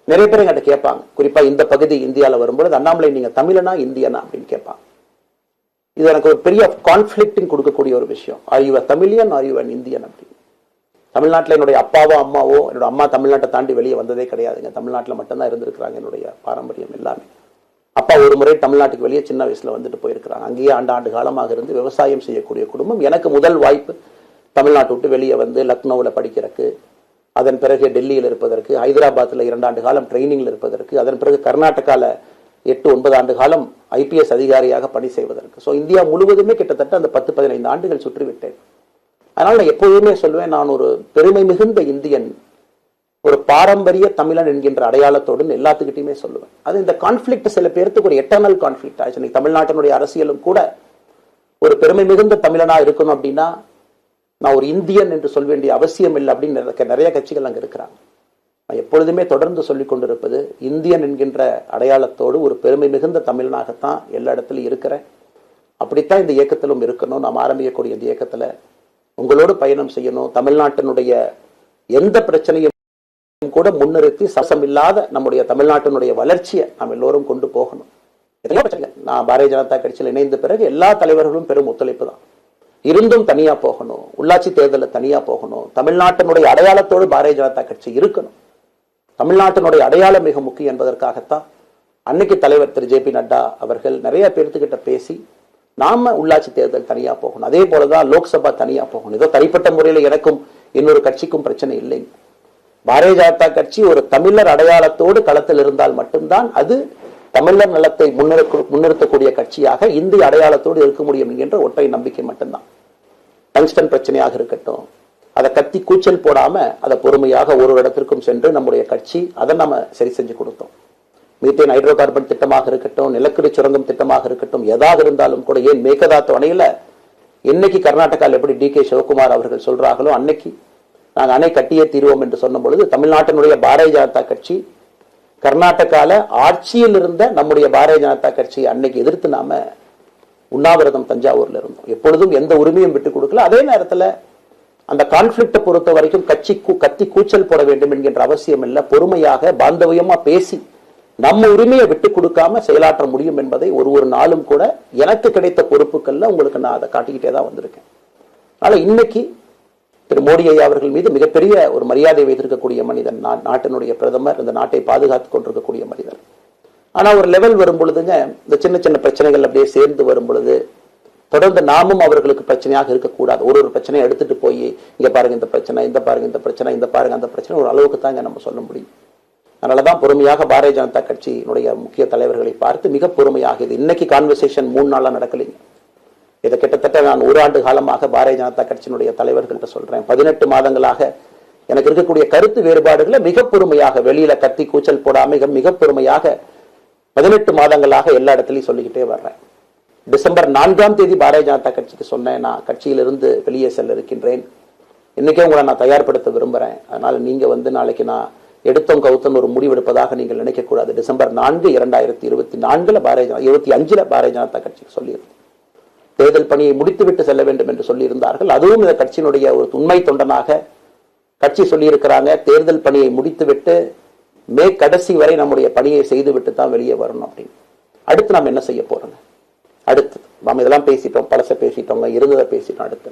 நிறைய பேர் என்கிட்ட கேட்பாங்க, குறிப்பா இந்த பகுதி இந்தியாவில் வரும்பொழுது, அண்ணாமலை நீங்க தமிழனா இந்தியனா அப்படின்னு கேட்பாங்க. இது எனக்கு ஒரு பெரிய கான்ஃபிளிக்டிங் கொடுக்கக்கூடிய ஒரு விஷயம். Are you Tamilian, are you Indian அப்படின்னு. தமிழ்நாட்டில் என்னுடைய அப்பாவோ அம்மாவோ, என்னோட அம்மா தமிழ்நாட்டை தாண்டி வெளியே வந்ததே கிடையாதுங்க. தமிழ்நாட்டில் மட்டும்தான் இருந்திருக்கிறாங்க. என்னுடைய பாரம்பரியம் எல்லாமே. அப்பா ஒரு முறை தமிழ்நாட்டுக்கு வெளியே சின்ன வயசுல வந்துட்டு போயிருக்கிறாங்க. அங்கேயே ஆண்டு காலமாக இருந்து விவசாயம் செய்யக்கூடிய குடும்பம். எனக்கு முதல் வாய்ப்பு தமிழ்நாட்டை விட்டு வெளியே வந்து லக்னோவில் படிக்கிறதுக்கு, அதன் பிறகு டெல்லியில் இருப்பதற்கு, ஹைதராபாத்தில் 2 ஆண்டு காலம் ட்ரைனிங்ல இருப்பதற்கு, அதன் பிறகு கர்நாடகாவில் 8-9 ஆண்டு காலம் IPS அதிகாரியாக பணி செய்வதற்கு. ஸோ இந்தியா முழுவதுமே கிட்டத்தட்ட அந்த 10-15 ஆண்டுகள் சுற்றிவிட்டேன். அதனால நான் எப்போதுமே சொல்லுவேன், நான் ஒரு பெருமை மிகுந்த இந்தியன், ஒரு பாரம்பரிய தமிழன் என்கின்ற அடையாளத்தோடு எல்லாத்துக்கிட்டையுமே சொல்லுவேன். அது இந்த கான்ஃபிளிக்ட் சில பேருக்கு ஒரு எட்டர்னல் கான்ஃபிளிக்ட் ஆச்சு. தமிழ்நாட்டினுடைய அரசியலும் கூட ஒரு பெருமை மிகுந்த தமிழனா இருக்கணும் அப்படின்னா நான் ஒரு இந்தியன் என்று சொல்ல வேண்டிய அவசியம் இல்லை அப்படின்னு நிறைய கட்சிகள் அங்கே இருக்கிறாங்க. நான் எப்பொழுதுமே தொடர்ந்து சொல்லிக் கொண்டிருப்பது, இந்தியன் என்கின்ற அடையாளத்தோடு ஒரு பெருமை மிகுந்த தமிழனாகத்தான் எல்லா இடத்துலையும் இருக்கிறேன். அப்படித்தான் இந்த இயக்கத்திலும் இருக்கணும். நாம் ஆரம்பிக்கக்கூடிய இந்த இயக்கத்தில் உங்களோடு பயணம் செய்யணும். தமிழ்நாட்டினுடைய எந்த பிரச்சனையும் கூட முன்னிறுத்தி சசமில்லாத நம்முடைய தமிழ்நாட்டினுடைய வளர்ச்சியை நாம் எல்லோரும் கொண்டு போகணும். எத்தனையோ பிரச்சனை. நான் பாரதிய ஜனதா கட்சியில் இணைந்த பிறகு எல்லா தலைவர்களும் பெரும் ஒத்துழைப்பு தான். இருந்தும் தனியா போகணும், உள்ளாட்சி தேர்தலில் தனியா போகணும், தமிழ்நாட்டினுடைய அடையாளத்தோடு பாரதிய ஜனதா கட்சி இருக்கணும். தமிழ்நாட்டினுடைய அடையாளம் மிக முக்கியம் என்பதற்காகத்தான் அன்னைக்கு தலைவர் திரு JP நட்டா அவர்கள் நிறைய பேர்த்துக்கிட்ட பேசி நாம உள்ளாட்சி தேர்தல் தனியா போகணும், அதே போலதான் லோக்சபா தனியா போகணும். ஏதோ தனிப்பட்ட முறையில் எனக்கும் இன்னொரு கட்சிக்கும் பிரச்சனை இல்லைங்க. பாரதிய ஜனதா கட்சி ஒரு தமிழர் அடையாளத்தோடு களத்தில் இருந்தால் மட்டும்தான் அது தமிழர் நலத்தை முன்னிறுத்தக்கூடிய கட்சியாக இந்திய அடையாளத்தோடு இருக்க முடியும் என்கின்ற ஒற்றை நம்பிக்கை மட்டும்தான். டங்ஸ்டன் பிரச்சனையாக இருக்கட்டும், அதை கத்தி கூச்சல் போடாம அதை பொறுமையாக ஒரு இடத்திற்கும் சென்று நம்முடைய கட்சி அதை நம்ம சரி செஞ்சு கொடுத்தோம். மீத்தேன் ஹைட்ரோ கார்பன் திட்டமாக இருக்கட்டும், நிலக்கரி சுரங்கம் திட்டமாக இருக்கட்டும், எதாக இருந்தாலும் கூட, ஏன் மேகதாத்து அணையில இன்னைக்கு கர்நாடகாவில் எப்படி DK சிவகுமார் அவர்கள் சொல்றாங்களோ, அன்னைக்கு நாங்கள் அணை கட்டியே தீர்வோம் என்று சொன்ன பொழுது தமிழ்நாட்டினுடைய பாரதிய ஜனதா கட்சி கர்நாடகால ஆட்சியில் இருந்த நம்முடைய பாரதிய ஜனதா கட்சி அன்னைக்கு எதிர்த்து நாம உண்ணாவிரதம் தஞ்சாவூர்ல இருந்தோம். எப்பொழுதும் எந்த உரிமையும் விட்டுக் கொடுக்கல. அதே நேரத்தில் அந்த கான்ஃபிளிக்ட பொறுத்த வரைக்கும் கத்தி கூச்சல் போட வேண்டும் என்கின்ற அவசியம் இல்லை. பொறுமையாக பாந்தவியமா பேசி நம்ம உரிமையை விட்டுக் கொடுக்காம செயலாற்ற முடியும் என்பதை ஒரு நாளும் கூட எனக்கு கிடைத்த பொறுப்புகள்ல உங்களுக்கு நான் அதை காட்டிக்கிட்டே தான் வந்திருக்கேன். அதனால இன்னைக்கு திரு மோடி ஐயா அவர்கள் மீது மிகப்பெரிய ஒரு மரியாதை வைத்திருக்கக்கூடிய மனிதன், நாட்டினுடைய பிரதமர், இந்த நாட்டை பாதுகாத்துக் கொண்டிருக்கக்கூடிய மனிதர். ஆனா ஒரு லெவல் வரும் பொழுதுங்க, இந்த சின்ன சின்ன பிரச்சனைகள் அப்படியே சேர்ந்து வரும் பொழுது தொடர்ந்து நாமும் அவர்களுக்கு பிரச்சனையாக இருக்கக்கூடாது. ஒரு பிரச்சனையை எடுத்துட்டு போய் இங்க பாருங்க இந்த பிரச்சனை, இந்த பாருங்க இந்த பிரச்சனை, இந்த பாருங்க அந்த பிரச்சனை, ஒரு அளவுக்கு தாங்க நம்ம சொல்ல முடியும். அதனாலதான் பொறுமையாக பாரதிய ஜனதா கட்சியினுடைய முக்கிய தலைவர்களை பார்த்து மிக பொறுமையாக, இது இன்னைக்கு கான்வர்சேஷன் 3 நாளா நடக்கலைங்க. இதை கிட்டத்தட்ட நான் 1 ஆண்டு காலமாக பாரதிய ஜனதா கட்சியினுடைய தலைவர்கள்ட்ட சொல்றேன். 18 மாதங்களாக எனக்கு இருக்கக்கூடிய கருத்து வேறுபாடுகளை மிக பொறுமையாக, வெளியில கத்தி கூச்சல் போடாம மிக பொறுமையாக 18 மாதங்களாக எல்லா இடத்துலையும் சொல்லிக்கிட்டே வர்றேன். டிசம்பர் 4ஆம் தேதி பாரதிய ஜனதா கட்சிக்கு சொன்னேன், நான் கட்சியிலிருந்து வெளியே செல்ல இருக்கின்றேன், இன்னைக்கே உங்களை நான் தயார்படுத்த விரும்புறேன். அதனால நீங்க நாளைக்கு நான் எடுத்தோம் கவுத்தம் ஒரு முடிவெடுப்பதாக நீங்கள் நினைக்கக்கூடாது. டிசம்பர் 4, 2024 25 பாரதிய ஜனதா கட்சிக்கு சொல்லியிருந்தேன். தேர்தல் பணியை முடித்துவிட்டு செல்ல வேண்டும் என்று சொல்லியிருந்தார்கள். அதுவும் இந்த கட்சியினுடைய ஒரு உண்மை தொண்டனாக கட்சி சொல்லியிருக்கிறாங்க, தேர்தல் பணியை முடித்துவிட்டு மே கடைசி வரை நம்முடைய பணியை செய்துவிட்டு தான் வெளியே வரணும் அப்படின்னு. அடுத்து நாம் என்ன செய்ய போறோங்க? அடுத்து நாம் இதெல்லாம் பேசிட்டோம், பழச பேசிட்டோங்க, இருந்ததை பேசிட்டோம். அடுத்து